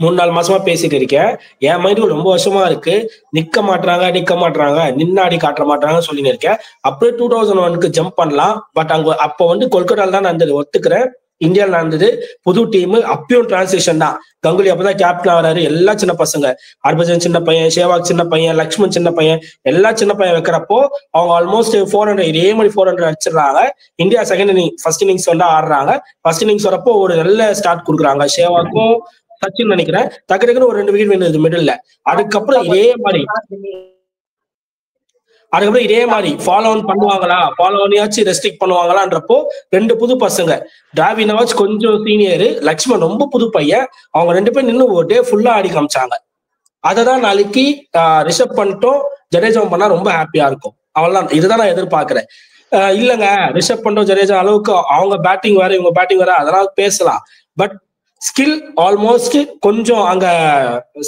3-4 மாசமா பேசிட்டு இருக்கேன். என் மைண்டு ரொம்ப வருஷமா இருக்கு. நிக்க மாட்டாங்க நின்னாடி காட்ட மாட்டாங்கன்னு சொல்லிட்டு இருக்கேன். அப்படியே 2001க்கு ஜம்ப் பண்ணலாம். பட் அங்க அப்போ வந்து கொல்கட்டால தான் நடந்தது, ஒத்துக்கிறேன். இந்தியாவில் நடந்தது, புது டீம், அப்பயும் டிரான்சிஷன் தான். கங்குலி அப்பதான் கேப்டன் ஆகிறாரு. எல்லா சின்ன பசங்க, ஹர்பஜன் சின்ன பையன், சேவாக் சின்ன பையன், லக்ஷ்மண் சின்ன பையன், எல்லா சின்ன பையன் வைக்கிறப்போ அவங்க ஆல்மோஸ்ட் 400 இதே மாதிரி 400 அடிச்சிடறாங்க. இந்தியா ஃபர்ஸ்ட் இன்னிங்ஸ் வந்து ஆடுறாங்க. ஃபர்ஸ்ட் இன்னிங்ஸ் வரப்போ ஒரு நல்ல ஸ்டார்ட் கொடுக்குறாங்க. சேவாக்கும் சச்சின் நினைக்கிறேன் டக்குன்னு ஒரு 2 விக்கெட் விழுந்தது மிடில்ல. அதுக்கப்புறம் இதே மாதிரி ஃபாலோ ஆன் பண்ணுவாங்களா, ஃபாலோ ஆனியாச்சும் ரெஸ்ட்ரிக்ட் பண்ணுவாங்களான்றப்போ 2 புது பசங்க, டிராவினாவாச்சும் கொஞ்சம் சீனியர், லக்ஷ்மண் ரொம்ப புது பையன், அவங்க 2 பேரும் நின்று ஒரு டே ஃபுல்லா ஆடி காமிச்சாங்க. அததான் நாளைக்கு ரிஷப் பண்ணிட்டோம் ஜடேஜா பண்ணா ரொம்ப ஹாப்பியா இருக்கும். அவெல்லாம் இதுதான் நான் எதிர்பார்க்கிறேன். இல்லைங்க ரிஷப் பண்ணிட்டோம் ஜடேஜா அளவுக்கு அவங்க பேட்டிங் வேற இவங்க பேட்டிங் வேற, அதெல்லாம் பேசலாம். பட் ஸ்கில் ஆல்மோஸ்ட் கொஞ்சம் அங்க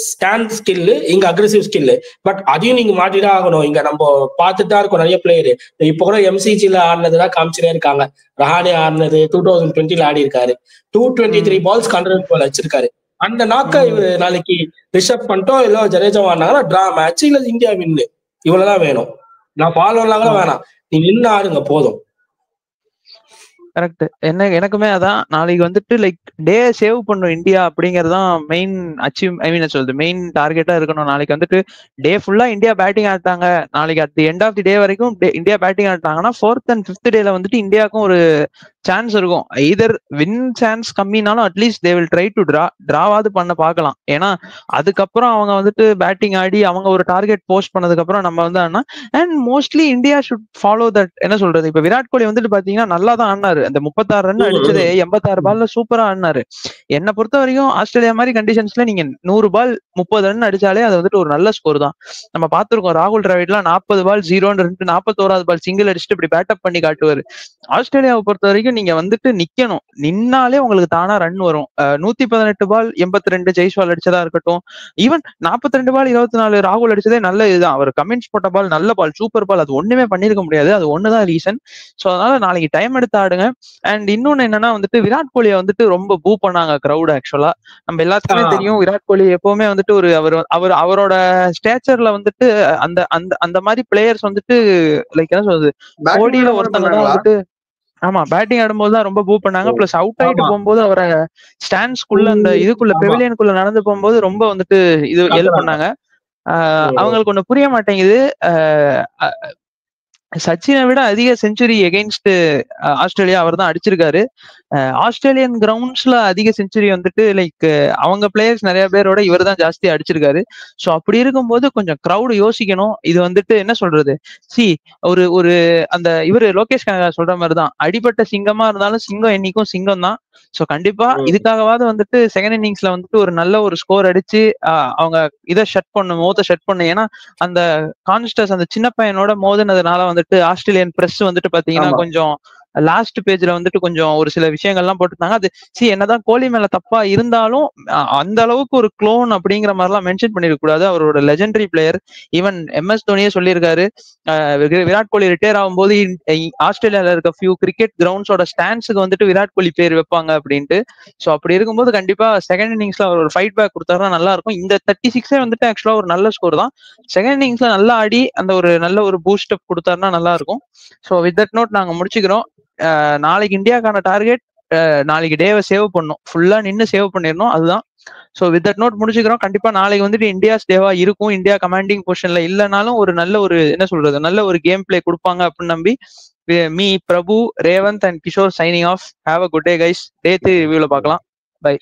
ஸ்டாண்ட் ஸ்கில், இங்க அக்ரெசிவ் ஸ்கில். பட் அதையும் நீங்க மாட்டிதான் ஆகணும். இங்க நம்ம பார்த்துட்டு தான் இருக்கோம் நிறைய பிளேயரு. இப்ப கூட எம்சிஜில ஆடினதுதான் காமிச்சுட்டே இருக்காங்க. ரஹானே ஆடினது 2020 ஆடி இருக்காரு. 223 balls 100 ball வச்சிருக்காரு. அந்த நாக்க இவரு நாளைக்கு ரிஷப் பண்ணிட்டோம் இல்ல ஜடேஜா ஆடினாங்கன்னா டிரா மேட்ச் இல்ல இந்தியா வின்னு. இவ்வளவுதான் வேணும். நான் ஃபாலோ எல்லாம் கூட வேணாம், நீ நின்று ஆடுங்க போதும். கரெக்ட். எனக்குமே அதான். நாளைக்கு வந்துட்டு லைக் டே சேவ் பண்ணும் இந்தியா அப்படிங்கறதுதான் மெயின் மெயின் டார்கெட்டா இருக்கணும். நாளைக்கு வந்துட்டு டே ஃபுல்லா இந்தியா பேட்டிங் ஆட்டாங்க. நாளைக்கு at the end of the day வரைக்கும் India batting ஆட்டாங்கன்னா 4th and 5th டேல வந்துட்டு இந்தியாவுக்கும் ஒரு சான்ஸ் இருக்கும். எய்தர் வின் சான்ஸ் கம்மினாலும் at least they will try to டிராவாது பண்ண பார்க்கலாம். ஏன்னா அதுக்கப்புறம் அவங்க வந்துட்டு பேட்டிங் ஆடி அவங்க ஒரு டார்கெட் போஸ்ட் பண்ணதுக்கு அப்புறம் நம்ம வந்து and mostly India should follow that. என்ன சொல்றது, இப்ப விராட் கோலி வந்துட்டு பாத்தீங்கன்னா நல்லா தான் ஆடினாரு. அந்த 36 ரன் அடிச்சதே 86 பால்ல சூப்பரா ஆடினாரு. என்னை பொறுத்த வரைக்கும் ஆஸ்திரேலியா மாதிரி கண்டிஷன்ஸ்ல நீங்க 100 பால் 30 ரன் அடிச்சாலே அது வந்துட்டு ஒரு நல்ல ஸ்கோர் தான். நம்ம பார்த்திருக்கோம் ராகுல் டிராவிட்லாம் 40 பால் 0 41வது பால் சிங்கிள் அடிச்சுட்டு இப்படி பேட்டப் பண்ணி காட்டுவாரு. ஆஸ்திரேலியாவை பொறுத்த வரைக்கும் நீங்க வந்துட்டு நிக்கணும். நின்னாலே உங்களுக்கு தானா ரன் வரும். 118 பால் 82 ஜெய்ஸ்வால் அடிச்சதா இருக்கட்டும், ஈவன் 42 பால் 24 ராகுல் அடிச்சதே நல்ல இதுதான். அவர் கமின்ஸ் போட்ட பால் நல்ல பால், சூப்பர் பால். அது ஒண்ணுமே பண்ணிருக்க முடியாது. அது ஒண்ணுதான் ரீசன். சோ அதனால நாளைக்கு டைம் எடுத்து ஆடுங்க. அண்ட் இன்னொன்னு என்னன்னா வந்துட்டு விராட் கோலியை வந்துட்டு ரொம்ப பூ பண்ணாங்க கிரௌட். ஆக்சுவலா நம்ம எல்லாத்துக்குமே தெரியும் விராட் கோலி எப்பவுமே வந்துட்டு ஒரு அவரோட ஸ்டேச்சர்ல வந்துட்டு அந்த அந்த அந்த மாதிரி பிளேயர்ஸ் வந்துட்டு லைக் என்ன சொல்றது, கோடியில ஒருத்தங்க தான் வந்துட்டு. ஆமா, பேட்டிங் ஆடும்போது தான் ரொம்ப பூ பண்ணாங்க. பிளஸ் அவுட் ஆயிட்டு போகும்போது அவரை ஸ்டாண்ட்ஸ்குள்ள அந்த இதுக்குள்ள பெவிலியனுக்குள்ள நடந்து போகும்போது ரொம்ப வந்துட்டு இது ஹெல்ப் பண்ணாங்க. அவங்களுக்கு ஒண்ணு புரிய மாட்டேங்குது. சச்சினை விட அதிக செஞ்சுரி எகெயின்ஸ்ட் ஆஸ்திரேலியா அவர் தான் அடிச்சிருக்காரு. ஆஸ்திரேலியன் கிரவுண்ட்ஸ்ல அதிக செஞ்சுரி வந்துட்டு லைக் அவங்க பிளேயர்ஸ் நிறைய பேரோட இவர் தான் ஜாஸ்தி அடிச்சிருக்காரு. ஸோ அப்படி இருக்கும்போது கொஞ்சம் கிரௌடு யோசிக்கணும். இது வந்துட்டு என்ன சொல்றது, ஒரு ஒரு அந்த இவரு லோகேஷ் கனகா சொல்ற மாதிரி தான், அடிபட்ட சிங்கமா இருந்தாலும் சிங்கம் என்னைக்கும் சிங்கம் தான். ஸோ கண்டிப்பா இதுக்காகவாது வந்துட்டு செகண்ட் இன்னிங்ஸ்ல வந்துட்டு ஒரு நல்ல ஒரு ஸ்கோர் அடிச்சு அவங்க இதை ஷட் பண்ணும், மோத ஷட் பண்ணும். ஏன்னா அந்த கான்ஸ்டஸ் அந்த சின்ன பையனோட மோதினதுனால வந்துட்டு ஆஸ்திரேலியன் பிரஸ் வந்துட்டு பாத்தீங்கன்னா கொஞ்சம் லாஸ்ட் பேஜ்ல வந்துட்டு கொஞ்சம் ஒரு சில விஷயங்கள்லாம் போட்டுருந்தாங்க. அது என்னதான் கோலி மேல தப்பா இருந்தாலும் அந்த அளவுக்கு ஒரு க்ளோன் அப்படிங்கிற மாதிரிலாம் மென்ஷன் பண்ணிருக்க கூடாது. அவரோட லெஜெண்டரி பிளேயர். ஈவன் MS தோனியே சொல்லியிருக்காரு, விராட் கோலி ரிட்டையர் ஆகும்போது ஆஸ்திரேலியால இருக்க ஃபியூ கிரிக்கெட் கிரவுண்ட்ஸோட ஸ்டாண்ட்ஸுக்கு வந்துட்டு விராட் கோலி பேர் வைப்பாங்க அப்படின்ட்டு. ஸோ அப்படி இருக்கும்போது கண்டிப்பா செகண்ட் இன்னிங்ஸ்ல அவர் ஒரு ஃபைட் பேக் கொடுத்தாருன்னா நல்லா இருக்கும். இந்த 36 வந்துட்டு ஆக்சுவலா ஒரு நல்ல ஸ்கோர் தான். செகண்ட் இன்னிங்ஸ்ல நல்லா ஆடி அந்த ஒரு நல்ல ஒரு பூஸ்ட் அப் கொடுத்தாருன்னா நல்லா இருக்கும். ஸோ வித் தட் நோட் நாங்க முடிச்சுக்கிறோம். நாளைக்கு இந்தியாக்கான டார்கெட் நாளைக்கு டேவை சேவ் பண்ணும், ஃபுல்லா நின்று சேவ் பண்ணிடணும், அதுதான். ஸோ வித் தட் நோட் முடிச்சுக்கிறோம். கண்டிப்பா நாளைக்கு வந்துட்டு இந்தியாஸ் டேவா இருக்கும். இந்தியா கமாண்டிங் பொசிஷன்ல இல்லைனாலும் ஒரு நல்ல ஒரு என்ன சொல்றது, நல்ல ஒரு கேம் பிளே கொடுப்பாங்க அப்படின்னு நம்பி me Prabhu, Revanth and Kishore signing off. Have a good day guys. Day 3 ரிவ்யூல பார்க்கலாம். பை.